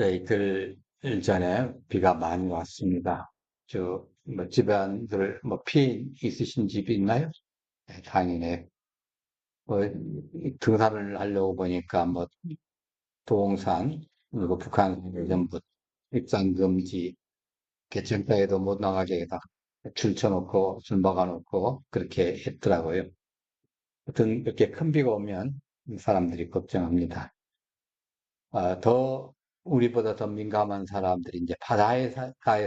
네, 이틀 전에 비가 많이 왔습니다. 집안들, 피해 있으신 집이 있나요? 네, 다행이네. 뭐, 등산을 하려고 보니까, 도봉산, 그리고 북한산 전부 입산 금지, 개천가에도 못 나가게 다 줄 쳐놓고, 줄 막아놓고, 그렇게 했더라고요. 하여튼, 이렇게 큰 비가 오면 사람들이 걱정합니다. 우리보다 더 민감한 사람들이 이제 바다에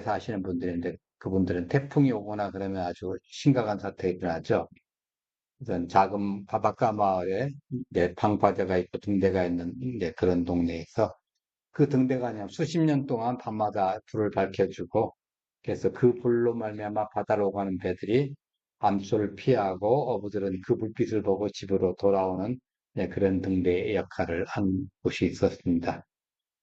사시는 분들인데 그분들은 태풍이 오거나 그러면 아주 심각한 사태가 일어나죠. 우선 작은 바닷가 마을에 이제 방파제가 있고 등대가 있는 이제 그런 동네에서 그 등대가 그냥 수십 년 동안 밤마다 불을 밝혀주고 그래서 그 불로 말미암아 바다로 가는 배들이 암초를 피하고 어부들은 그 불빛을 보고 집으로 돌아오는 그런 등대의 역할을 한 곳이 있었습니다.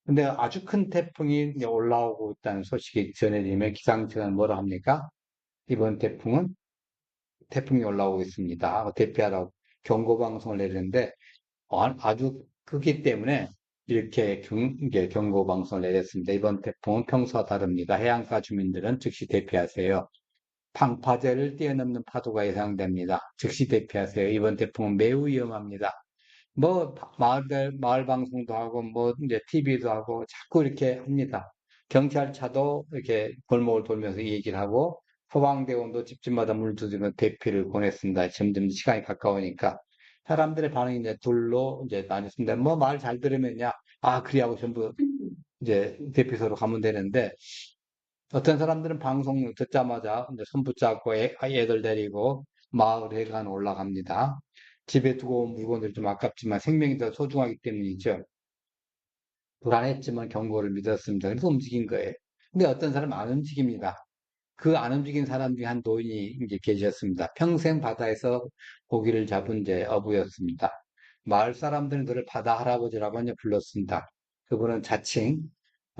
근데 아주 큰 태풍이 이제 올라오고 있다는 소식이 전해지면 기상청은 뭐라 합니까? 이번 태풍이 올라오고 있습니다 하고 대피하라고 경고방송을 내렸는데 아주 크기 때문에 이렇게 이게 경고방송을 내렸습니다. 이번 태풍은 평소와 다릅니다. 해안가 주민들은 즉시 대피하세요. 방파제를 뛰어넘는 파도가 예상됩니다. 즉시 대피하세요. 이번 태풍은 매우 위험합니다. 마을 방송도 하고, 이제 TV도 하고, 자꾸 이렇게 합니다. 경찰차도 이렇게 골목을 돌면서 이 얘기를 하고, 소방대원도 집집마다 물 두드리며 대피를 보냈습니다. 점점 시간이 가까우니까. 사람들의 반응이 이제 둘로 이제 나뉘었습니다. 말 잘 들으면야, 그래 하고 전부 이제 대피소로 가면 되는데, 어떤 사람들은 방송 듣자마자 이제 손 붙잡고 애들 데리고 마을 회관 올라갑니다. 집에 두고 온 물건들이 좀 아깝지만 생명이 더 소중하기 때문이죠. 불안했지만 경고를 믿었습니다. 그래서 움직인 거예요. 근데 어떤 사람은 안 움직입니다. 그 안 움직인 사람 중에 한 노인이 이제 계셨습니다. 평생 바다에서 고기를 잡은 제 어부였습니다. 마을 사람들은 그를 바다 할아버지라고 이제 불렀습니다. 그분은 자칭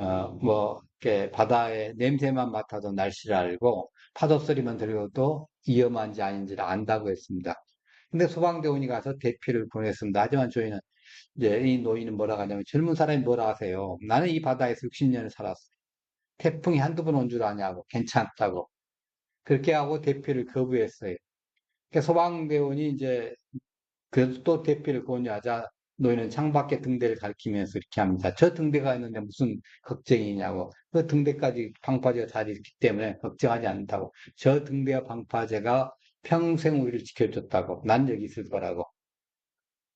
이렇게 바다의 냄새만 맡아도 날씨를 알고 파도 소리만 들려도 위험한지 아닌지를 안다고 했습니다. 근데 소방대원이 가서 대피를 보냈습니다. 하지만 저희는 이제 이 노인은 뭐라고 하냐면 젊은 사람이 뭐라 하세요. 나는 이 바다에서 60년을 살았어. 태풍이 한두 번 온 줄 아냐고. 괜찮다고. 그렇게 하고 대피를 거부했어요. 그러니까 소방대원이 이제 그래도 또 대피를 권유하자 노인은 창밖에 등대를 가리키면서 이렇게 합니다. 저 등대가 있는데 무슨 걱정이냐고. 그 등대까지 방파제가 잘 있기 때문에 걱정하지 않는다고. 저 등대와 방파제가 평생 우리를 지켜줬다고. 난 여기 있을 거라고.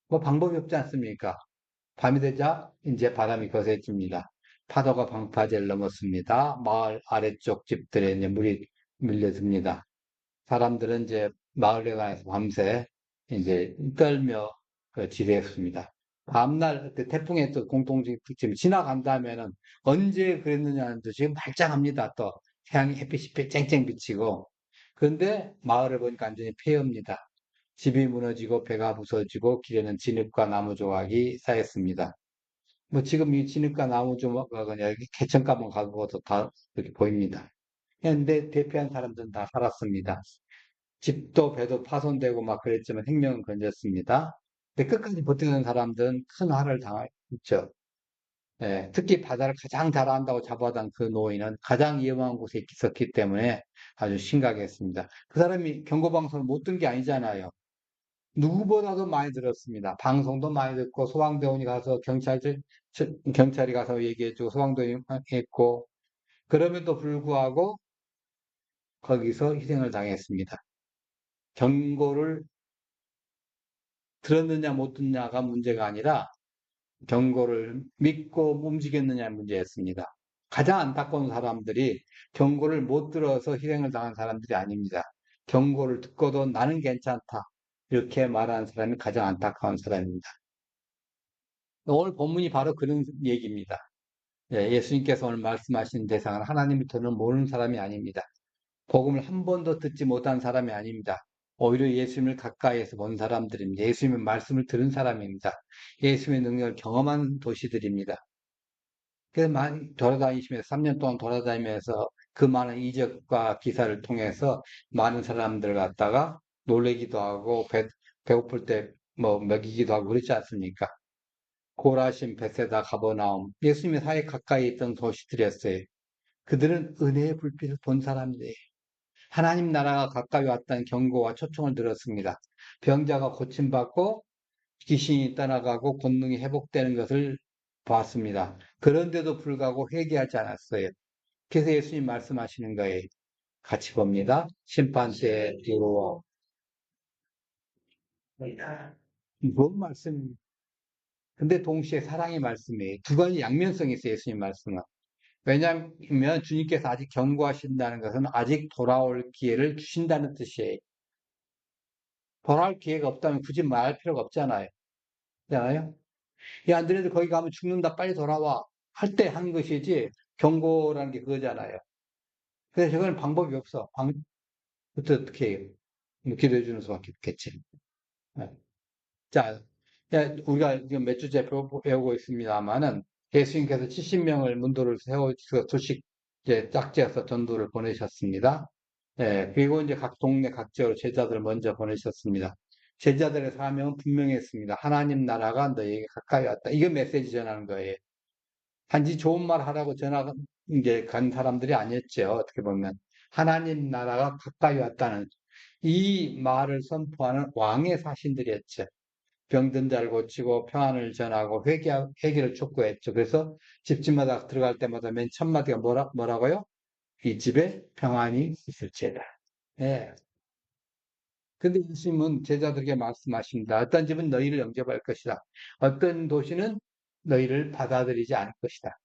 방법이 없지 않습니까? 밤이 되자 이제 바람이 거세집니다. 파도가 방파제를 넘었습니다. 마을 아래쪽 집들에 이제 물이 밀려듭니다. 사람들은 이제 마을회관에서 밤새 이제 떨며 지냈습니다. 다음날 그 태풍의 또 공통적인 특징이 지나간다면은 언제 그랬느냐는 듯이 말짱합니다. 또 태양이 햇빛이 쨍쨍 비치고 그런데 마을을 보니까 완전히 폐허입니다. 집이 무너지고 배가 부서지고 길에는 진흙과 나무 조각이 쌓였습니다. 지금 이 진흙과 나무 조각은 여기 개천가만 가고도 다 이렇게 보입니다. 그런데 대피한 사람들은 다 살았습니다. 집도 배도 파손되고 막 그랬지만 생명은 건졌습니다. 근데 끝까지 버티는 사람들은 큰 화를 당했죠. 예, 특히 바다를 가장 잘 안다고 자부하던 그 노인은 가장 위험한 곳에 있었기 때문에 아주 심각했습니다. 그 사람이 경고방송을 못 든 게 아니잖아요. 누구보다도 많이 들었습니다. 방송도 많이 듣고 소방대원이 가서 경찰이 가서 얘기해주고 소방대원이 했고 그럼에도 불구하고 거기서 희생을 당했습니다. 경고를 들었느냐 못 듣느냐가 문제가 아니라 경고를 믿고 움직였느냐의 문제였습니다. 가장 안타까운 사람들이 경고를 못 들어서 희생을 당한 사람들이 아닙니다. 경고를 듣고도 나는 괜찮다. 이렇게 말하는 사람이 가장 안타까운 사람입니다. 오늘 본문이 바로 그런 얘기입니다. 예수님께서 오늘 말씀하신 대상은 하나님을 더는 모르는 사람이 아닙니다. 복음을 한 번도 듣지 못한 사람이 아닙니다. 오히려 예수님을 가까이에서 본 사람들입니다. 예수님의 말씀을 들은 사람입니다. 예수님의 능력을 경험한 도시들입니다. 그래서 많이 돌아다니시면서 3년 동안 돌아다니면서 그 많은 이적과 기사를 통해서 많은 사람들 갖다가 놀래기도 하고 배고플 때 먹이기도 하고 그렇지 않습니까? 고라신, 베세다, 가버나움. 예수님의 사회 가까이 있던 도시들이었어요. 그들은 은혜의 불빛을 본 사람들이에요. 하나님 나라가 가까이 왔다는 경고와 초청을 들었습니다. 병자가 고침받고 귀신이 떠나가고 권능이 회복되는 것을 봤습니다. 그런데도 불구하고 회개하지 않았어요. 그래서 예수님 말씀하시는 거예요. 같이 봅니다. 심판대에 들어와. 뭔 말씀? 근데 동시에 사랑의 말씀이에요. 두 가지 양면성이 있어요. 예수님 말씀은. 왜냐하면 주님께서 아직 경고하신다는 것은 아직 돌아올 기회를 주신다는 뜻이에요. 돌아올 기회가 없다면 굳이 말할 필요가 없잖아요. 그잖아요. 야, 너네들 거기 가면 죽는다. 빨리 돌아와. 할 때 한 것이지 경고라는 게 그거잖아요. 그래서 저거는 방법이 없어. 어떻게 해요? 뭐 기도해 주는 수밖에 없겠지. 네. 자, 우리가 지금 몇 주째 배우고 있습니다만은 예수님께서 70명을 문도를 세워서 소식 이제 짝지어서 전도를 보내셨습니다. 예, 그리고 이제 각 동네 각 지역으로 제자들을 먼저 보내셨습니다. 제자들의 사명은 분명했습니다. 하나님 나라가 너희에게 가까이 왔다. 이거 메시지 전하는 거예요. 단지 좋은 말 하라고 이제 간 사람들이 아니었죠. 어떻게 보면 하나님 나라가 가까이 왔다는 이 말을 선포하는 왕의 사신들이었죠. 병든 자를 고치고 평안을 전하고 회개를 촉구했죠. 그래서 집집마다 들어갈 때마다 맨 첫 마디가 뭐라고요? 이 집에 평안이 있을지어다. 예. 근데 예수님은 제자들에게 말씀하십니다. 어떤 집은 너희를 영접할 것이다. 어떤 도시는 너희를 받아들이지 않을 것이다.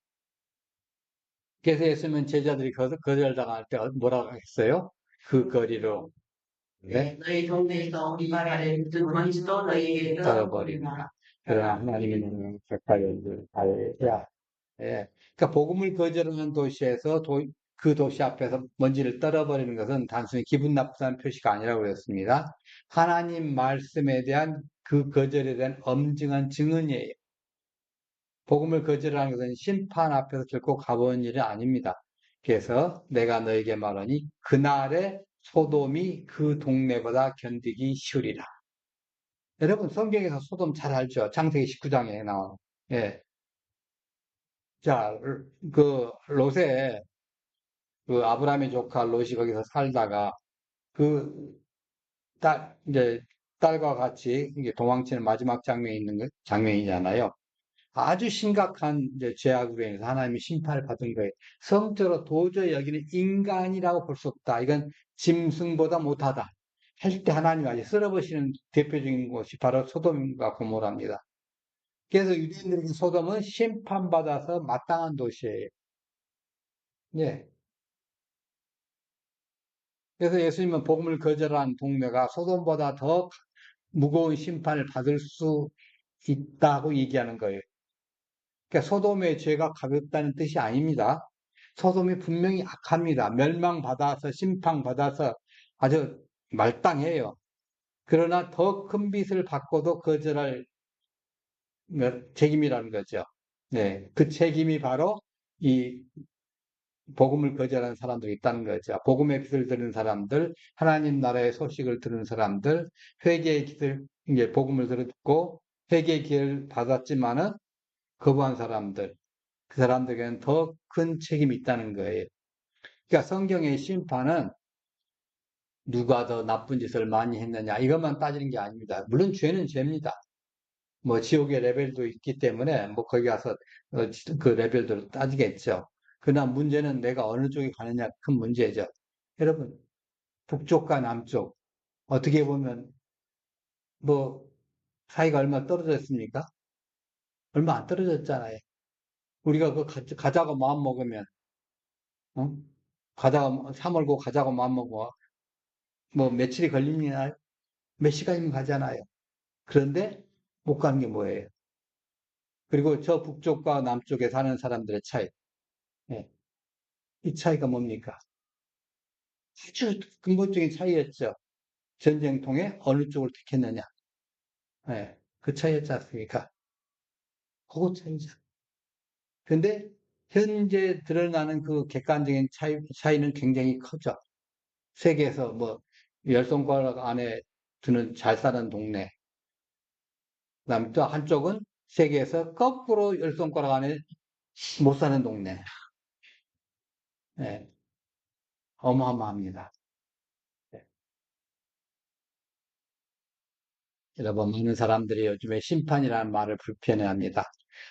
그래서 예수님은 제자들이 거절당할 때 뭐라고 했어요? 그 거리로 네? 너희 동네에서 우리 말을 듣는 건지도 너희에게 떨어버리니까. 그러나 하나님의 나라는 가까이 가야. 예. 그러니까 복음을 거절하는 도시에서 그 도시 앞에서 먼지를 떨어버리는 것은 단순히 기분 나쁘다는 표시가 아니라고 그랬습니다. 하나님 말씀에 대한 그 거절에 대한 엄중한 증언이에요. 복음을 거절하는 것은 심판 앞에서 결코 가보는 일이 아닙니다. 그래서 내가 너에게 말하니 그날에 소돔이 그 동네보다 견디기 쉬우리라. 여러분 성경에서 소돔 잘 알죠? 창세기 19장에 나온. 예. 자, 그 롯에 그 아브라함의 조카 롯이 거기서 살다가 그 이제 딸과 같이 이게 도망치는 마지막 장면이 있는 장면이잖아요. 아주 심각한 이제 죄악으로 인해서 하나님이 심판을 받은 거예요. 성적으로 도저히 여기는 인간이라고 볼 수 없다. 이건 짐승보다 못하다. 할 때 하나님이 아주 쓸어버리시는 대표적인 곳이 바로 소돔과 고모라입니다. 그래서 유대인들에게 소돔은 심판받아서 마땅한 도시예요. 예. 그래서 예수님은 복음을 거절한 동네가 소돔보다 더 무거운 심판을 받을 수 있다고 얘기하는 거예요. 그러니까 소돔의 죄가 가볍다는 뜻이 아닙니다. 소돔이 분명히 악합니다. 멸망받아서 심판받아서 아주 말당해요. 그러나 더 큰 빚을 받고도 거절할 책임이라는 거죠. 네, 그 책임이 바로 이 복음을 거절하는 사람들이 있다는 거죠. 복음의 빚을 들은 사람들, 하나님 나라의 소식을 들은 사람들, 회개의 기를 이제 복음을 듣고 회개의 기회를 받았지만은 거부한 사람들, 그 사람들에게는 더 큰 책임이 있다는 거예요. 그러니까 성경의 심판은 누가 더 나쁜 짓을 많이 했느냐 이것만 따지는 게 아닙니다. 물론 죄는 죄입니다. 뭐 지옥의 레벨도 있기 때문에 뭐 거기 가서 그 레벨대로 따지겠죠. 그러나 문제는 내가 어느 쪽에 가느냐 큰 문제죠. 여러분 북쪽과 남쪽 어떻게 보면 뭐 사이가 얼마 떨어졌습니까? 얼마 안 떨어졌잖아요. 우리가 그 가자고 마음 먹으면 어? 가자고 사물고 가자고 마음 먹어 뭐 며칠이 걸립니다. 몇 시간이면 가잖아요. 그런데 못 가는 게 뭐예요? 그리고 저 북쪽과 남쪽에 사는 사람들의 차이. 예. 이 차이가 뭡니까? 아주 근본적인 차이였죠. 전쟁통에 어느 쪽을 택했느냐. 예. 그 차이였지 않습니까? 그거 차이죠. 근데 현재 드러나는 그 객관적인 차이는 굉장히 커져. 세계에서 뭐, 열 손가락 안에 드는 잘 사는 동네. 그다음에 또 한쪽은 세계에서 거꾸로 열 손가락 안에 못 사는 동네. 예, 어마어마합니다. 예. 여러분, 많은 사람들이 요즘에 심판이라는 말을 불편해합니다.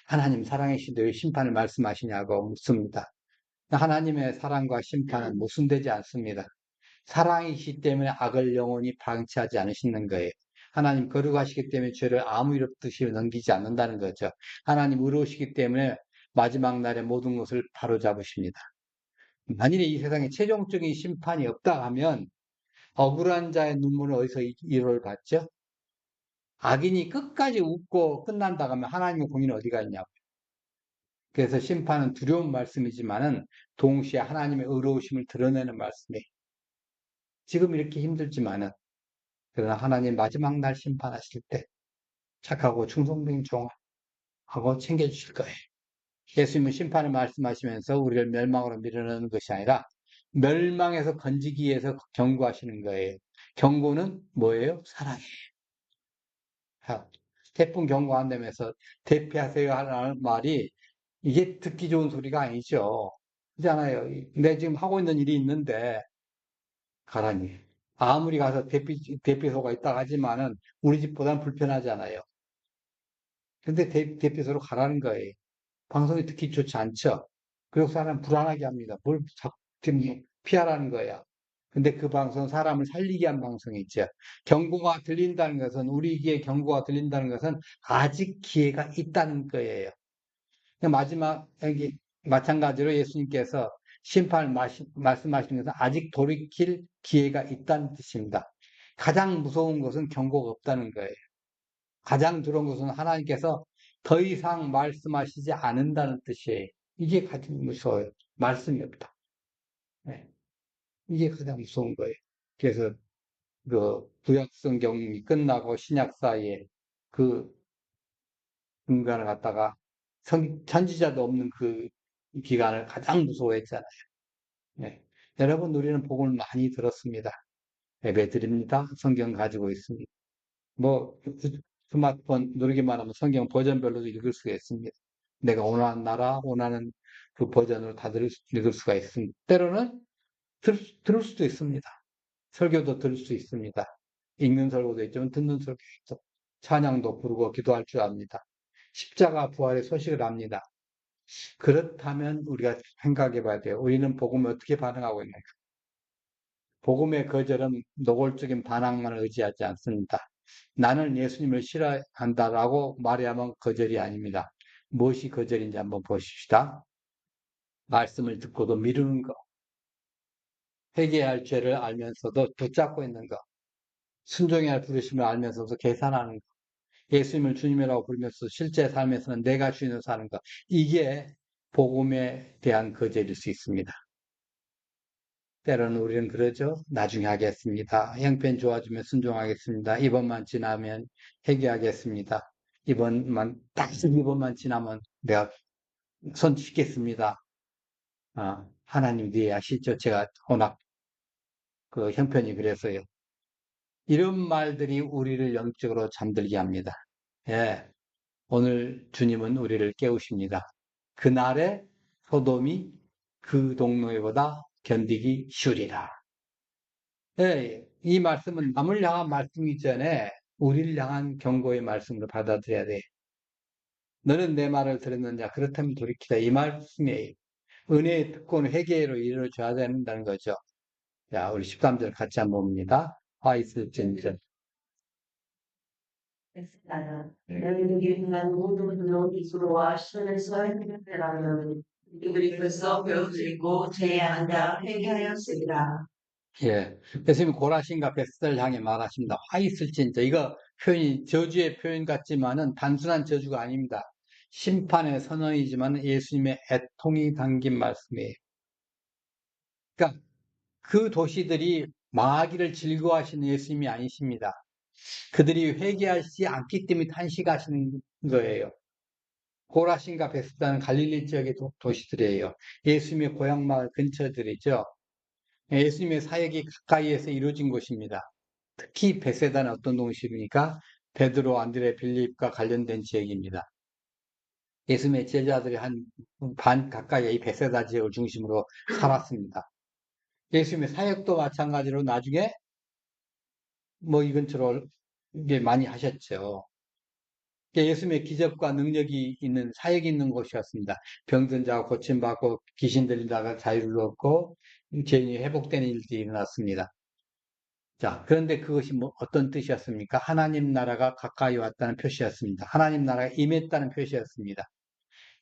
하나님 사랑이신데 왜 심판을 말씀하시냐고 묻습니다. 하나님의 사랑과 심판은 모순되지 않습니다. 사랑이시기 때문에 악을 영원히 방치하지 않으시는 거예요. 하나님 거룩하시기 때문에 죄를 아무 일 없듯이 넘기지 않는다는 거죠. 하나님 의로우시기 때문에 마지막 날에 모든 것을 바로잡으십니다. 만일에 이 세상에 최종적인 심판이 없다 하면 억울한 자의 눈물은 어디서 위로를 받죠? 악인이 끝까지 웃고 끝난다 하면 하나님의 공의는 어디가 있냐고. 그래서 심판은 두려운 말씀이지만은 동시에 하나님의 의로우심을 드러내는 말씀이에요. 지금 이렇게 힘들지만은 그러나 하나님 마지막 날 심판하실 때 착하고 충성된 종하고 챙겨주실 거예요. 예수님은 심판을 말씀하시면서 우리를 멸망으로 밀어넣는 것이 아니라 멸망에서 건지기 위해서 경고하시는 거예요. 경고는 뭐예요? 사랑이에요. 태풍 경고 한다면서 대피하세요 하는 말이 이게 듣기 좋은 소리가 아니죠. 그렇잖아요. 내 지금 하고 있는 일이 있는데 가라니. 아무리 가서 대피소가 있다 하지만은 우리 집보다는 불편하잖아요. 근데 대피소로 가라는 거예요. 방송이 듣기 좋지 않죠. 그리고 사람 불안하게 합니다. 뭘 자꾸 피하라는 거야. 근데 그 방송은 사람을 살리게 한 방송이죠. 경고가 들린다는 것은, 우리 귀에 경고가 들린다는 것은 아직 기회가 있다는 거예요. 마지막, 여기, 마찬가지로 예수님께서 심판을 말씀하시는 것은 아직 돌이킬 기회가 있다는 뜻입니다. 가장 무서운 것은 경고가 없다는 거예요. 가장 두려운 것은 하나님께서 더 이상 말씀하시지 않는다는 뜻이에요. 이게 가장 무서워요. 말씀이 없다. 네. 이게 가장 무서운 거예요. 그래서 그 구약 성경이 끝나고 신약 사이에 그 중간을 갖다가 선지자도 없는 그 기간을 가장 무서워했잖아요. 네. 여러분, 우리는 복음을 많이 들었습니다. 예배 드립니다. 성경 가지고 있습니다. 뭐 스마트폰 누르기만 하면 성경 버전별로도 읽을 수가 있습니다. 내가 원하는 나라, 원하는 그 버전으로 다 읽을 수가 있습니다. 때로는 들을 수도 있습니다. 설교도 들을 수 있습니다. 읽는 설교도 있지만 듣는 설교도 있죠. 찬양도 부르고 기도할 줄 압니다. 십자가 부활의 소식을 압니다. 그렇다면 우리가 생각해 봐야 돼요. 우리는 복음에 어떻게 반응하고 있는가? 복음의 거절은 노골적인 반항만을 의지하지 않습니다. 나는 예수님을 싫어한다라고 말해야만 거절이 아닙니다. 무엇이 거절인지 한번 보십시다. 말씀을 듣고도 미루는 것, 회개해야 할 죄를 알면서도 붙잡고 있는 것, 순종해야 할 부르심을 알면서도 계산하는 것, 예수님을 주님이라고 부르면서 실제 삶에서는 내가 주인으로 사는 것, 이게 복음에 대한 거절일 수 있습니다. 때로는 우리는 그러죠. 나중에 하겠습니다. 형편 좋아지면 순종하겠습니다. 이번만 지나면 회개하겠습니다. 딱 이번만 지나면 내가 손 씻겠습니다. 아, 하나님 뒤에 아시죠? 제가 워낙 그 형편이 그래서요. 이런 말들이 우리를 영적으로 잠들게 합니다. 예, 오늘 주님은 우리를 깨우십니다. 그날의 소돔이 그 동네보다 견디기 쉬우리라. 예, 이 말씀은 남을 향한 말씀이기 전에 우리를 향한 경고의 말씀으로 받아들여야 돼. 너는 내 말을 들었느냐? 그렇다면 돌이키라. 이 말씀이 은혜의 특권 회개로 이루어져야 된다는 거죠. 자, 우리 13절 같이 한번 봅니다. 화 있을진저. 너희는 유능한 모든 논의로 신에서 행하라면 그들이 벌써 배워들고 제안다 회개하였으리라. 예. 예수님이 고라신과 벳을 향해 말하십니다. 화 있을진저. 이거 표현이 저주의 표현 같지만은 단순한 저주가 아닙니다. 심판의 선언이지만 예수님의 애통이 담긴 말씀이에요. 그러니까 그 도시들이 망하기를 즐거워하시는 예수님이 아니십니다. 그들이 회개하지 않기 때문에 탄식하시는 거예요. 고라신과 베스다는 갈릴리 지역의 도시들이에요. 예수님의 고향 마을 근처들이죠. 예수님의 사역이 가까이에서 이루어진 곳입니다. 특히 베세다는 어떤 도시입니까? 베드로, 안드레, 빌립과 관련된 지역입니다. 예수님의 제자들이 한 반 가까이 이 베세다 지역을 중심으로 살았습니다. 예수님의 사역도 마찬가지로 나중에 뭐 이 근처로 이게 많이 하셨죠. 예수님의 기적과 능력이 있는 사역이 있는 곳이었습니다. 병든 자가 고침받고 귀신 들린 자가 자유를 얻고 죄인이 회복되는 일들이 일어났습니다. 자, 그런데 그것이 뭐 어떤 뜻이었습니까? 하나님 나라가 가까이 왔다는 표시였습니다. 하나님 나라가 임했다는 표시였습니다.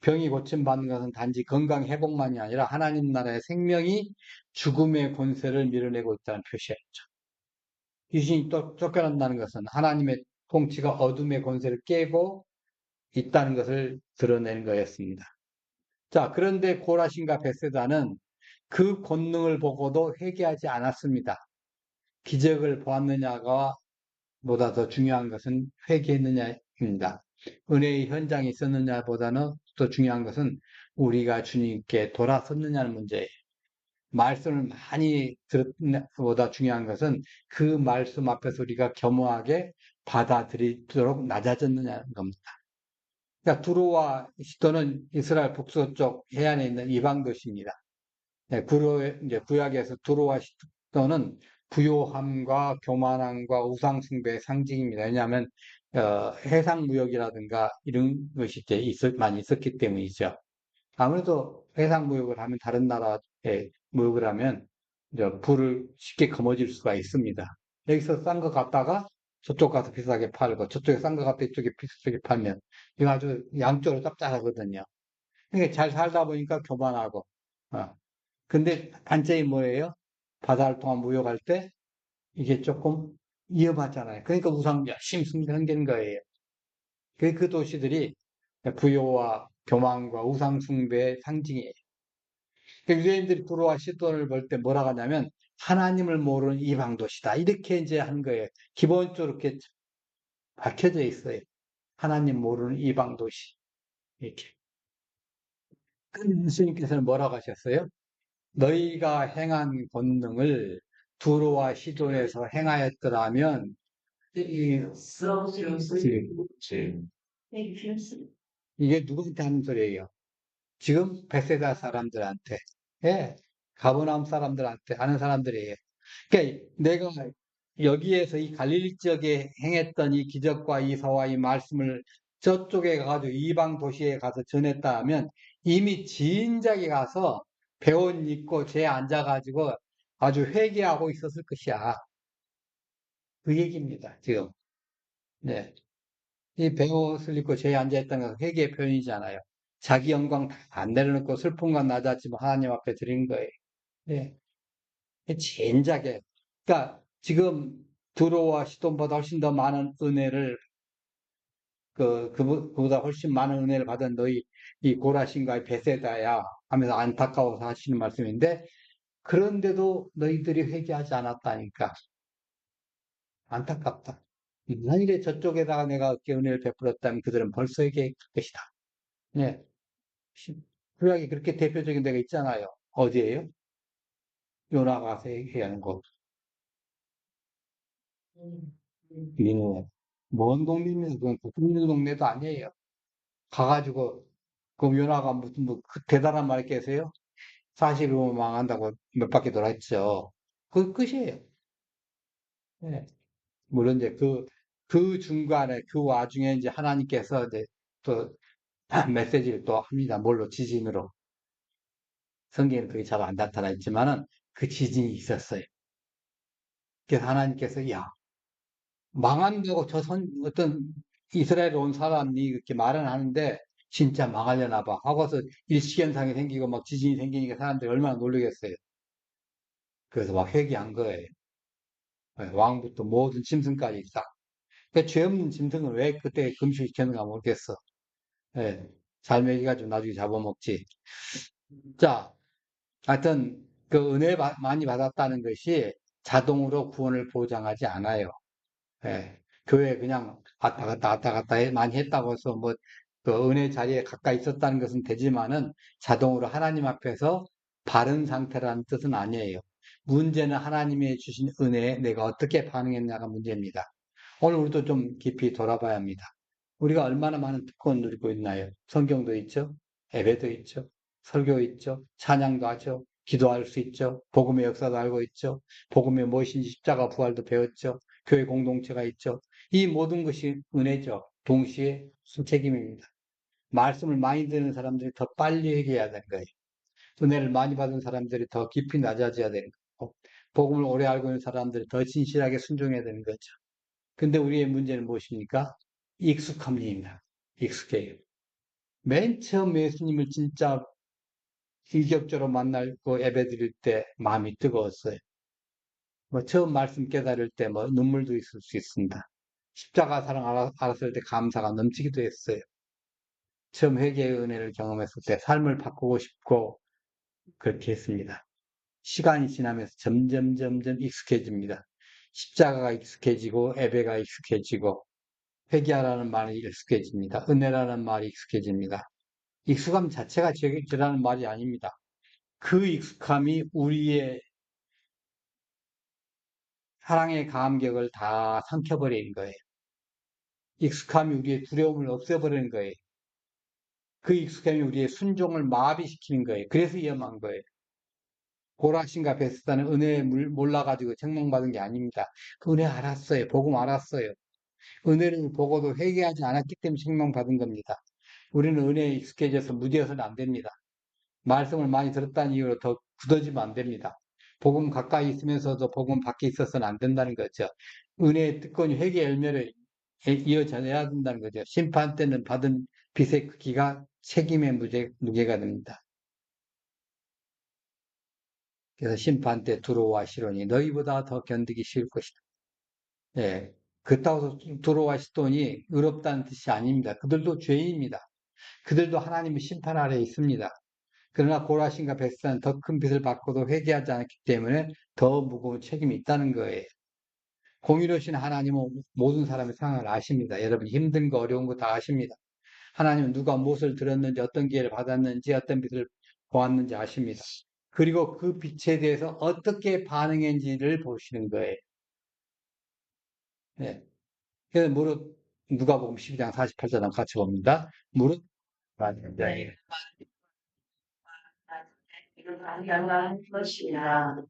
병이 고침받는 것은 단지 건강 회복만이 아니라 하나님 나라의 생명이 죽음의 권세를 밀어내고 있다는 표시였죠. 귀신이 또 쫓겨난다는 것은 하나님의 통치가 어둠의 권세를 깨고 있다는 것을 드러내는 거였습니다. 자, 그런데 고라신과 베세다는 그 권능을 보고도 회개하지 않았습니다. 기적을 보았느냐가 보다 더 중요한 것은 회개했느냐입니다. 은혜의 현장이 있었느냐보다는 더 중요한 것은 우리가 주님께 돌아섰느냐는 문제예요. 말씀을 많이 들었보다 중요한 것은 그 말씀 앞에서 우리가 겸허하게 받아들이도록 낮아졌느냐는 겁니다. 그러니까 두로와 시도는 이스라엘 북서쪽 해안에 있는 이방 도시입니다. 네, 이제 구약에서 두로와 시도는 부요함과 교만함과 우상 숭배의 상징입니다. 왜냐하면 해상 무역이라든가 이런 것이 이제 많이 있었기 때문이죠. 아무래도 해상 무역을 하면 다른 나라에 무역을 하면 이제 불을 쉽게 거머쥘 수가 있습니다. 여기서 싼 거 갖다가 저쪽 가서 비싸게 팔고 저쪽에 싼 거 갖다 이쪽에 비싸게 팔면 이거 아주 양쪽으로 짭짤하거든요. 그러니까 잘 살다 보니까 교만하고 근데 단점이 뭐예요? 바다를 통한 무역할 때 이게 조금 위험하잖아요. 그러니까 우상 열심히 생기는 거예요. 그 도시들이 부요와 교만과 우상 숭배의 상징이에요. 유대인들이 두로와 시돈을 볼 때 뭐라고 하냐면 하나님을 모르는 이방 도시다. 이렇게 이제 한 거예요. 기본적으로 이렇게 밝혀져 있어요. 하나님 모르는 이방 도시. 이렇게. 그 예수님께서는 뭐라고 하셨어요? 너희가 행한 권능을 두로와 시돈에서 행하였더라면 이 이게 누구한테 하는 소리예요? 지금 베세다 사람들한테, 예, 가버나움 사람들한테 하는 사람들이에요. 그러니까 내가 여기에서 이 갈릴리 지역에 행했던 이 기적과 이 서와 이 말씀을 저쪽에 가가지고 이방 도시에 가서 전했다 하면 이미 진작에 가서 배옷 입고 제 앉아가지고 아주 회개하고 있었을 것이야. 그 얘기입니다, 지금. 네. 이 배옷을 입고 제에 앉아있다는 것은 회개의 표현이잖아요. 자기 영광 다 안 내려놓고 슬픔과 낮아지면 하나님 앞에 드린 거예요. 네. 진작에. 그러니까 지금 두로와 시돈보다 훨씬 더 많은 은혜를 그보다 훨씬 많은 은혜를 받은 너희 이 고라신과 베세다야 하면서 안타까워서 하시는 말씀인데 그런데도 너희들이 회개하지 않았다니까 안타깝다. 만일에 저쪽에다가 내가 어깨 은혜를 베풀었다면 그들은 벌써 회개할 것이다. 예. 구약이 그렇게 대표적인 데가 있잖아요. 어디예요? 요나가서 얘기하는 곳. 니누에. 먼 동네입니다. 그건 국립 동네도 아니에요. 가가지고 그 요나가 무슨 그 대단한 말 계세요? 사실로 망한다고 몇 바퀴 돌았죠. 그 끝이에요. 예. 물론 이제 그 중간에 그 와중에 이제 하나님께서 이제 또 메시지를 또 합니다. 뭘로? 지진으로. 성경에는 그게 잘 안 나타나 있지만은 그 지진이 있었어요. 그래서 하나님께서 야 망한다고 어떤 이스라엘 온 사람이 그렇게 말은 하는데 진짜 망하려나 봐 하고서 일시현상이 생기고 막 지진이 생기니까 사람들이 얼마나 놀라겠어요. 그래서 막 회개한 거예요. 예, 왕부터 모든 짐승까지 싹. 죄 없는 짐승은 왜 그때 금식시켰는가 모르겠어. 예, 잘 먹여가지고 나중에 잡아먹지. 자, 하여튼 그 은혜 많이 받았다는 것이 자동으로 구원을 보장하지 않아요. 예, 교회 그냥 왔다 갔다 많이 했다고 해서 뭐 그 은혜 자리에 가까이 있었다는 것은 되지만은 자동으로 하나님 앞에서 바른 상태라는 뜻은 아니에요. 문제는 하나님이 주신 은혜에 내가 어떻게 반응했냐가 문제입니다. 오늘 우리도 좀 깊이 돌아봐야 합니다. 우리가 얼마나 많은 특권을 누리고 있나요? 성경도 있죠. 예배도 있죠. 설교 있죠. 찬양도 하죠. 기도할 수 있죠. 복음의 역사도 알고 있죠. 복음의 무엇인지 십자가 부활도 배웠죠. 교회 공동체가 있죠. 이 모든 것이 은혜죠. 동시에 책임입니다. 말씀을 많이 듣는 사람들이 더 빨리 회개해야 되는 거예요. 은혜를 많이 받은 사람들이 더 깊이 낮아져야 되는 거고, 복음을 오래 알고 있는 사람들이 더 진실하게 순종해야 되는 거죠. 근데 우리의 문제는 무엇입니까? 익숙함입니다. 익숙해요. 맨 처음 예수님을 진짜 인격적으로 만나고 예배드릴 때 마음이 뜨거웠어요. 뭐 처음 말씀 깨달을 때 뭐 눈물도 있을 수 있습니다. 십자가 사랑 알았을 때 감사가 넘치기도 했어요. 처음 회개의 은혜를 경험했을 때 삶을 바꾸고 싶고 그렇게 했습니다. 시간이 지나면서 점점 익숙해집니다. 십자가가 익숙해지고 예배가 익숙해지고 회개하라는 말이 익숙해집니다. 은혜라는 말이 익숙해집니다. 익숙함 자체가 죄라는 말이 아닙니다. 그 익숙함이 우리의 사랑의 감격을 다 삼켜버리는 거예요. 익숙함이 우리의 두려움을 없애버리는 거예요. 그 익숙함이 우리의 순종을 마비시키는 거예요. 그래서 위험한 거예요. 고라신과 베스다는 은혜에 몰라가지고 책망받은 게 아닙니다. 그 은혜 알았어요. 복음 알았어요. 은혜를 보고도 회개하지 않았기 때문에 책망받은 겁니다. 우리는 은혜에 익숙해져서 무디어서는 안 됩니다. 말씀을 많이 들었다는 이유로 더 굳어지면 안 됩니다. 복음 가까이 있으면서도 복음 밖에 있어서는 안 된다는 거죠. 은혜의 특권이 회개 열매를 이어져야 된다는 거죠. 심판 때는 받은 빚의 크기가 책임의 무게가 됩니다. 그래서 심판 때 두로와 시돈이 너희보다 더 견디기 쉬울 것이다. 예. 그렇다고 두로와 시돈이 의롭다는 뜻이 아닙니다. 그들도 죄인입니다. 그들도 하나님의 심판 아래에 있습니다. 그러나 고라신과 베스는 더 큰 빚을 받고도 회개하지 않았기 때문에 더 무거운 책임이 있다는 거예요. 공의로우신 하나님은 모든 사람의 상황을 아십니다. 여러분 힘든 거 어려운 거 다 아십니다. 하나님은 누가 무엇을 들었는지 어떤 기회를 받았는지 어떤 빚을 보았는지 아십니다. 그리고 그 빛에 대해서 어떻게 반응했는지를 보시는 거예요. 네. 그래서 무릇 누가복음 12장 48절 같이 봅니다. 무릇 맞아요. 이런 방향을 것이라.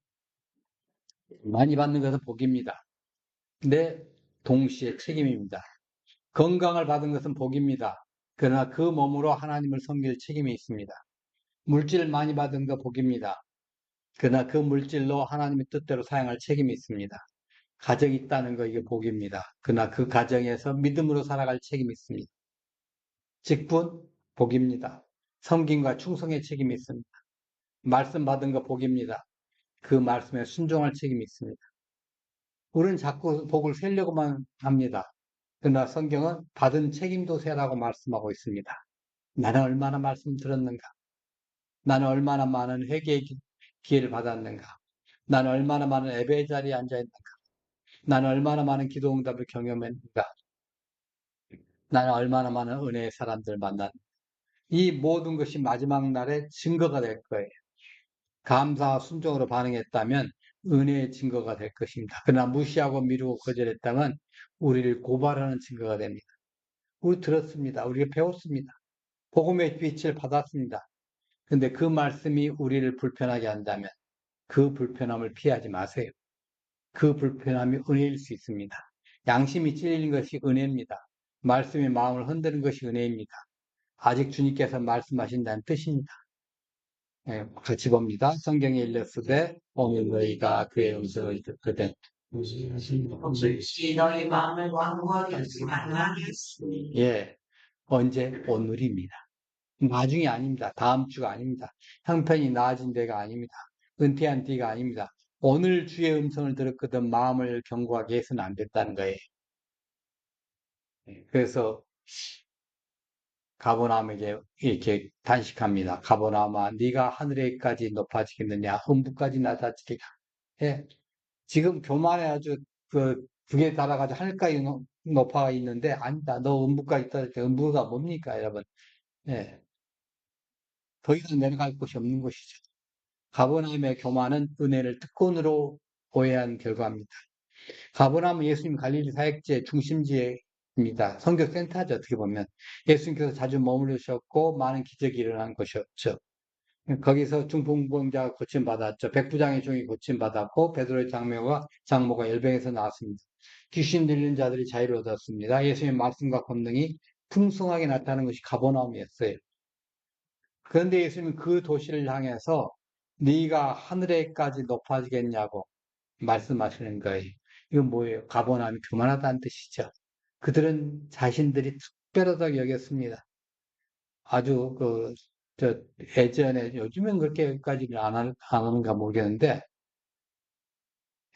많이 받는 것은 복입니다. 근데 동시에 책임입니다. 건강을 받은 것은 복입니다. 그러나 그 몸으로 하나님을 섬길 책임이 있습니다. 물질을 많이 받은 거 복입니다. 그러나 그 물질로 하나님의 뜻대로 사용할 책임이 있습니다. 가정이 있다는 거 이게 복입니다. 그러나 그 가정에서 믿음으로 살아갈 책임이 있습니다. 직분 복입니다. 섬김과 충성의 책임이 있습니다. 말씀 받은 거 복입니다. 그 말씀에 순종할 책임이 있습니다. 우리는 자꾸 복을 세려고만 합니다. 그러나 성경은 받은 책임도 세라고 말씀하고 있습니다. 나는 얼마나 말씀 들었는가? 나는 얼마나 많은 회개의 기회를 받았는가? 나는 얼마나 많은 예배 자리에 앉아 있는가? 나는 얼마나 많은 기도 응답을 경험했는가? 나는 얼마나 많은 은혜의 사람들 만났는가? 이 모든 것이 마지막 날에 증거가 될 거예요. 감사와 순종으로 반응했다면 은혜의 증거가 될 것입니다. 그러나 무시하고 미루고 거절했다면 우리를 고발하는 증거가 됩니다. 우리 들었습니다. 우리가 배웠습니다. 복음의 빛을 받았습니다. 근데 그 말씀이 우리를 불편하게 한다면 그 불편함을 피하지 마세요. 그 불편함이 은혜일 수 있습니다. 양심이 찔리는 것이 은혜입니다. 말씀이 마음을 흔드는 것이 은혜입니다. 아직 주님께서 말씀하신다는 뜻입니다. 예, 같이 봅니다. 성경에 일렀으되 오늘 너희가 그의 음성을 듣거든. 너희 마음을 완고하게 하지 말라 하였으니. 예, 언제? 오늘입니다. 나중이 아닙니다. 다음 주가 아닙니다. 형편이 나아진 데가 아닙니다. 은퇴한 뒤가 아닙니다. 오늘 주의 음성을 들었거든 마음을 견고하게 해서는 안 됐다는 거예요. 그래서 가버나움에게 이렇게 단식합니다. 가버나움아 네가 하늘에까지 높아지겠느냐 음부까지 낮아지리라. 예. 지금 교만에 아주 그게 달아가지고 하늘까지 높아 있는데 아니다. 너 음부까지 떨어질 음부가 뭡니까 여러분? 예. 더 이상 내려갈 곳이 없는 것이죠. 가버나움의 교만은 은혜를 특권으로 오해한 결과입니다. 가버나움은 예수님 갈릴리 사역지의 중심지에 입니다. 선교센터죠, 어떻게 보면. 예수님께서 자주 머무르셨고, 많은 기적이 일어난 곳이었죠. 거기서 중풍병자가 고침받았죠. 백부장의 종이 고침받았고, 베드로의 장모가 열병에서 나왔습니다. 귀신 들린 자들이 자유를 얻었습니다. 예수님의 말씀과 권능이 풍성하게 나타나는 것이 가버나움이었어요. 그런데 예수님은 그 도시를 향해서 네가 하늘에까지 높아지겠냐고 말씀하시는 거예요. 이건 뭐예요? 가버나움이 교만하다는 뜻이죠. 그들은 자신들이 특별하다고 여겼습니다. 아주 예전에, 요즘엔 그렇게까지는 안 하는가 모르겠는데,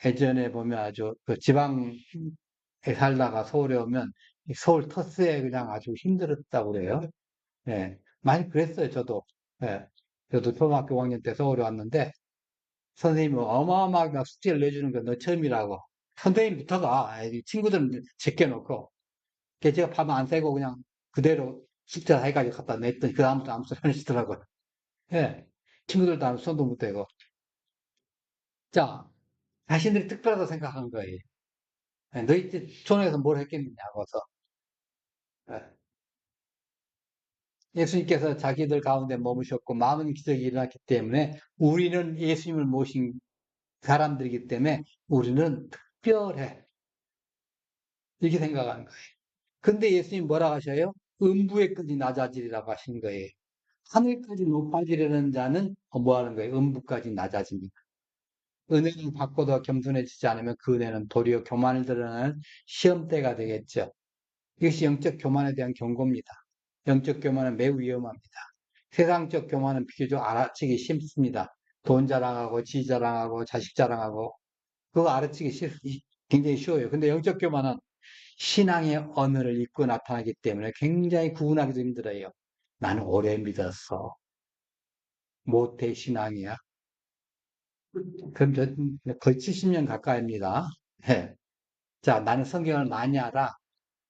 예전에 보면 아주 그 지방에 살다가 서울에 오면 이 서울 터스에 그냥 아주 힘들었다고 그래요. 예. 많이 그랬어요, 저도. 예. 저도 초등학교 5학년 때 서울에 왔는데, 선생님이 어마어마하게 막 숙제를 내주는 건 너 처음이라고. 선생님부터가 친구들은 제껴놓고, 그래서 제가 밤 안 새고 그냥 그대로 숙제 다 해가지고 갖다 냈더니 그다음부터 아무 소리 안 하시더라고요. 예. 친구들도 아무 손도 못 대고. 자, 자신들이 특별하다고 생각한 거예요. 예, 너희 촌에서 뭘 했겠느냐고서. 예. 예수님께서 자기들 가운데 머무셨고 많은 기적이 일어났기 때문에 우리는 예수님을 모신 사람들이기 때문에 우리는 특별해. 이렇게 생각하는 거예요. 근데 예수님 뭐라고 하셔요? 음부에까지 낮아지리라고 하신 거예요. 하늘까지 높아지려는 자는 뭐 하는 거예요? 음부까지 낮아집니다. 은혜를 받고도 겸손해지지 않으면 그 은혜는 도리어 교만을 드러나는 시험대가 되겠죠. 이것이 영적 교만에 대한 경고입니다. 영적 교만은 매우 위험합니다. 세상적 교만은 비교적 알아채기 쉽습니다. 돈 자랑하고, 지 자랑하고, 자식 자랑하고, 그거 알아채기 굉장히 쉬워요. 근데 영적 교만은 신앙의 언어를 잊고 나타나기 때문에 굉장히 구분하기도 힘들어요. 나는 오래 믿었어. 모태 신앙이야. 그럼 거의 70년 가까이입니다. 예. 자, 나는 성경을 많이 알아.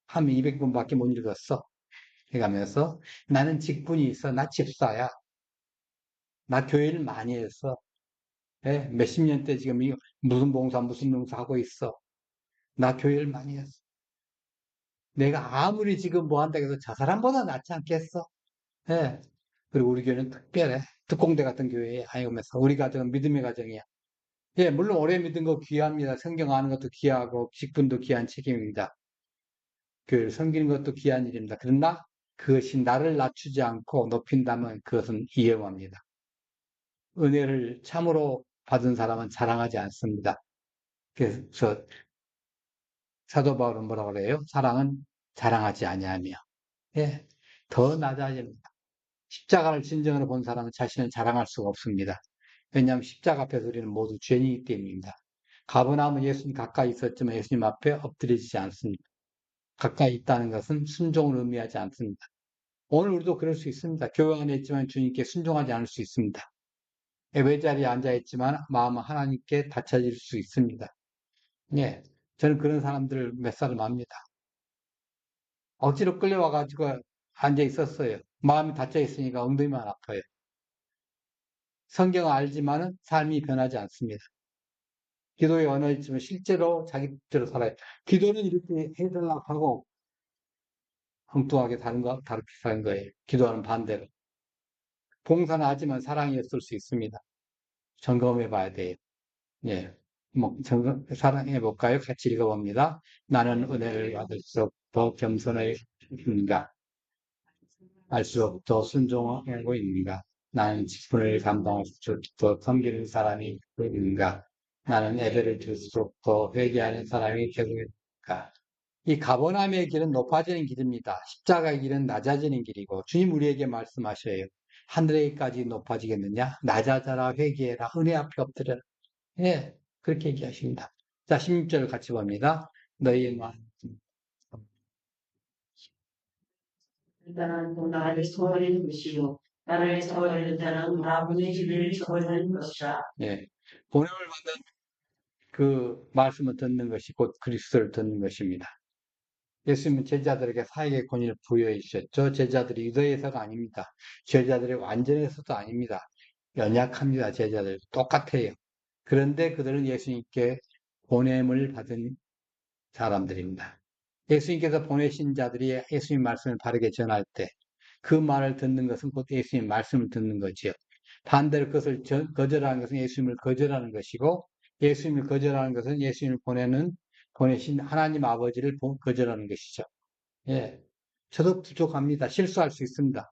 한 200번밖에 못 읽었어. 해가면서 나는 직분이 있어. 나 집사야. 나 교회를 많이 했어. 예? 몇십 년 때 지금 무슨 봉사 무슨 농사 하고 있어. 나 교회를 많이 했어. 내가 아무리 지금 뭐 한다고 해서 저 사람보다 낫지 않겠어. 예. 그리고 우리 교회는 특별해. 특공대 같은 교회에 아니면서 우리 가정은 믿음의 가정이야. 예, 물론 오래 믿은 거 귀합니다. 성경 아는 것도 귀하고 직분도 귀한 책임입니다. 그 섬기는 것도 귀한 일입니다. 그러나 그것이 나를 낮추지 않고 높인다면 그것은 위험합니다. 은혜를 참으로 받은 사람은 자랑하지 않습니다. 그래서 사도 바울은 뭐라고 그래요? 사랑은 자랑하지 아니하며, 예, 더 낮아집니다. 십자가를 진정으로 본 사람은 자신을 자랑할 수가 없습니다. 왜냐하면 십자가 앞에서 우리는 모두 죄인이기 때문입니다. 가버나움은 예수님 가까이 있었지만 예수님 앞에 엎드리지 않습니다. 가까이 있다는 것은 순종을 의미하지 않습니다. 오늘 우리도 그럴 수 있습니다. 교회 안에 있지만 주님께 순종하지 않을 수 있습니다. 외자리에 앉아 있지만 마음은 하나님께 닫혀질 수 있습니다. 예, 저는 그런 사람들을 몇 사람 압니다. 억지로 끌려와가지고 앉아 있었어요. 마음이 닫혀 있으니까 엉덩이만 아파요. 성경을 알지만은 삶이 변하지 않습니다. 기도의 언어를 있지만 실제로 자기 뜻대로 살아요. 기도는 이렇게 해달라고 하고 엉뚱하게 다른 비슷한 거예요. 기도하는 반대로. 봉사는 하지만 사랑이 없을 수 있습니다. 점검해 봐야 돼요. 예. 사랑해 볼까요? 같이 읽어봅니다. 나는 은혜를 받을수록 더 겸손해진가? 알수록 더 순종하고 있는가? 나는 직분을 감당할수록 더 섬기는 사람이 있는가? 나는 예배를 드릴수록 더 회개하는 사람이 되는가? 이 가버나움의 길은 높아지는 길입니다. 십자가의 길은 낮아지는 길이고 주님 우리에게 말씀하셔요. 하늘에까지 높아지겠느냐? 낮아져라 회개해라 은혜 앞에 엎드려라. 예, 그렇게 얘기하십니다. 자, 16절 같이 봅니다. 너희의 마음 나는 또 나를 소홀히 것이요 나를 저버리는 자는 아버지의 길을 저버리는 것이라. 예, 본음을 받는 그 말씀을 듣는 것이 곧 그리스도를 듣는 것입니다. 예수님은 제자들에게 사역의 권위를 부여해 주셨죠. 제자들이 유대에서가 아닙니다. 제자들이 완전해서도 아닙니다. 연약합니다. 제자들 똑같아요. 그런데 그들은 예수님께 보냄을 받은 사람들입니다. 예수님께서 보내신 자들이 예수님 말씀을 바르게 전할 때 그 말을 듣는 것은 곧 예수님 말씀을 듣는 거지요. 반대로 그것을 거절하는 것은 예수님을 거절하는 것이고 예수님을 거절하는 것은 예수님을 보내신 하나님 아버지를 거절하는 것이죠. 예. 저도 부족합니다. 실수할 수 있습니다.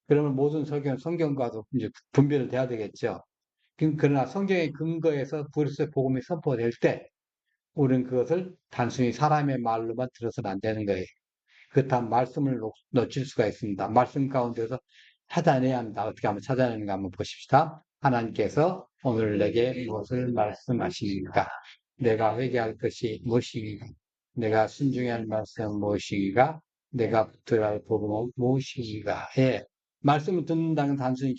그러면 모든 성경과도 이제 분별을 돼야 되겠죠. 그러나 성경의 근거에서 그리스도의 복음이 선포될 때 우리는 그것을 단순히 사람의 말로만 들어서는 안 되는 거예요. 그렇다면 말씀을 놓칠 수가 있습니다. 말씀 가운데서 찾아내야 합니다. 어떻게 하면 찾아내는가 한번 보십시다. 하나님께서 오늘 내게 무엇을 말씀하시니까? 내가 회개할 것이 무엇이니까? 내가 순종해야 할 말씀 무엇이니까? 내가 붙들어야 할 복음은 무엇이니까? 예. 말씀을 듣는다는 단순히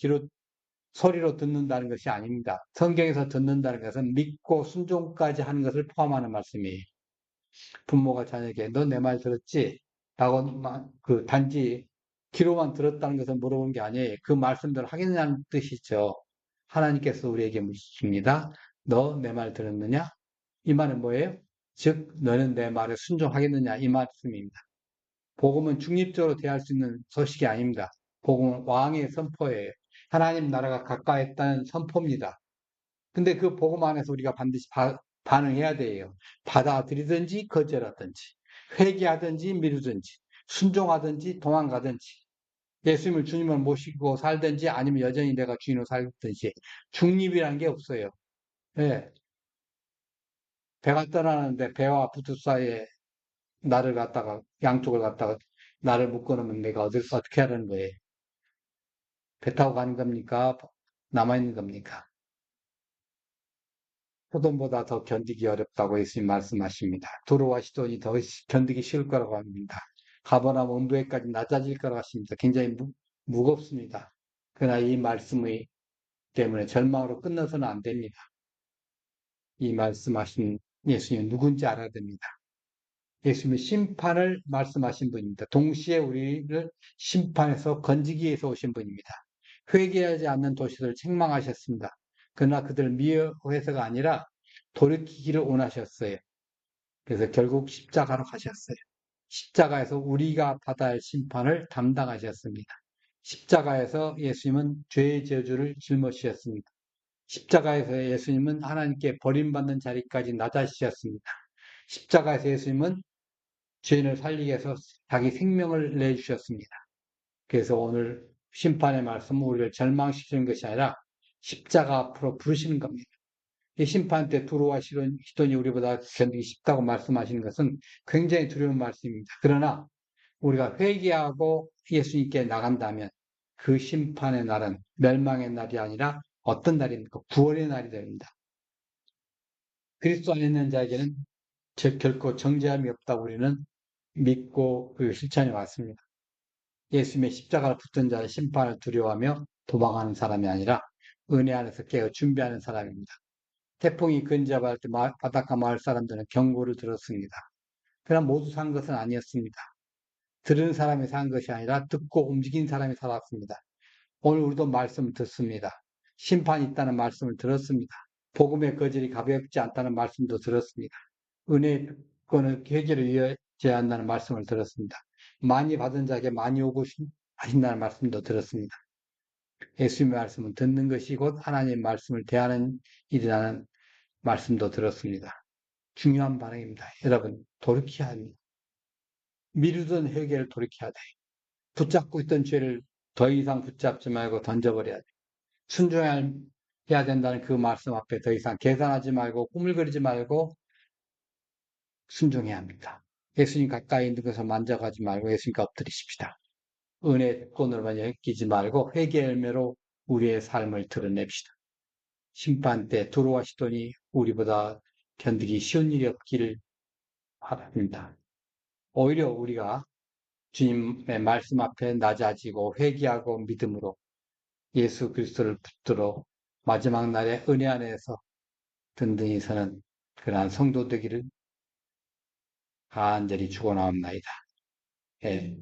소리로 듣는다는 것이 아닙니다. 성경에서 듣는다는 것은 믿고 순종까지 하는 것을 포함하는 말씀이에요. 부모가 자녀에게 너 내 말 들었지? 라고 단지 귀로만 들었다는 것을 물어본 게 아니에요. 그 말씀대로 하겠냐는 뜻이죠. 하나님께서 우리에게 묻습니다. 너 내 말 들었느냐? 이 말은 뭐예요? 즉 너는 내 말에 순종하겠느냐 이 말씀입니다. 복음은 중립적으로 대할 수 있는 소식이 아닙니다. 복음은 왕의 선포예요. 하나님 나라가 가까이 있다는 선포입니다. 근데 그 복음 안에서 우리가 반드시 반응해야 돼요. 받아들이든지 거절하든지, 회개하든지 미루든지, 순종하든지 도망가든지, 예수님을 주님을 모시고 살든지 아니면 여전히 내가 주인으로 살든지 중립이라는 게 없어요. 예. 배가 떠나는데 배와 부두 사이에 나를 갖다가 양쪽을 갖다가 나를 묶어놓으면 내가 어떻게 하라는 거예요? 배 타고 가는 겁니까? 남아있는 겁니까? 소돔보다 더 견디기 어렵다고 예수님 말씀하십니다. 두로와 시돈이 더 견디기 쉬울 거라고 합니다. 가버나움 음부에까지 낮아질 거라고 하십니다. 굉장히 무겁습니다. 그러나 이 말씀의 때문에 절망으로 끝나서는 안 됩니다. 이 말씀하신 예수님은 누군지 알아야 됩니다. 예수님은 심판을 말씀하신 분입니다. 동시에 우리를 심판에서 건지기 위해서 오신 분입니다. 회개하지 않는 도시들을 책망하셨습니다. 그러나 그들을 미워해서가 아니라 돌이키기를 원하셨어요. 그래서 결국 십자가로 가셨어요. 십자가에서 우리가 받아야 할 심판을 담당하셨습니다. 십자가에서 예수님은 죄의 저주를 짊어지셨습니다. 십자가에서 예수님은 하나님께 버림받는 자리까지 낮아지셨습니다. 십자가에서 예수님은 죄인을 살리기 위해서 자기 생명을 내주셨습니다. 그래서 오늘 심판의 말씀은 우리를 절망시키는 것이 아니라 십자가 앞으로 부르시는 겁니다. 이 심판 때 두로와 시돈이 우리보다 견디기 쉽다고 말씀하시는 것은 굉장히 두려운 말씀입니다. 그러나 우리가 회개하고 예수님께 나간다면 그 심판의 날은 멸망의 날이 아니라 어떤 날입니까? 구원의 날이 됩니다. 그리스도 안에 있는 자에게는 결코 정죄함이 없다고 우리는 믿고 그 실천해 왔습니다. 예수님의 십자가를 붙든 자의 심판을 두려워하며 도망하는 사람이 아니라 은혜 안에서 깨어 준비하는 사람입니다. 태풍이 근접할 때 바닷가 마을 사람들은 경고를 들었습니다. 그러나 모두 산 것은 아니었습니다. 들은 사람이 산 것이 아니라 듣고 움직인 사람이 살았습니다. 오늘 우리도 말씀을 듣습니다. 심판이 있다는 말씀을 들었습니다. 복음의 거절이 가볍지 않다는 말씀도 들었습니다. 은혜의 권을 회개를 위하여야 한다는 말씀을 들었습니다. 많이 받은 자에게 많이 오고 하신다는 말씀도 들었습니다. 예수님의 말씀은 듣는 것이 곧 하나님의 말씀을 대하는 일이라는 말씀도 들었습니다. 중요한 반응입니다. 여러분, 돌이켜야 합니다. 미루던 회개를 돌이켜야 돼. 붙잡고 있던 죄를 더 이상 붙잡지 말고 던져버려야 돼. 순종해야 된다는 그 말씀 앞에 더 이상 계산하지 말고 꾸물거리지 말고 순종해야 합니다. 예수님 가까이 있는 것을 만져가지 말고 예수님께 엎드리십시다. 은혜권으로만 엮이지 말고 회개 열매로 우리의 삶을 드러냅시다. 심판 때 두로와 시돈이 우리보다 견디기 쉬운 일이 없기를 바랍니다. 오히려 우리가 주님의 말씀 앞에 낮아지고 회개하고 믿음으로 예수 그리스도를 붙들어 마지막 날에 은혜 안에서 든든히 서는 그러한 성도 되기를 간절히 축원하옵나이다. 예.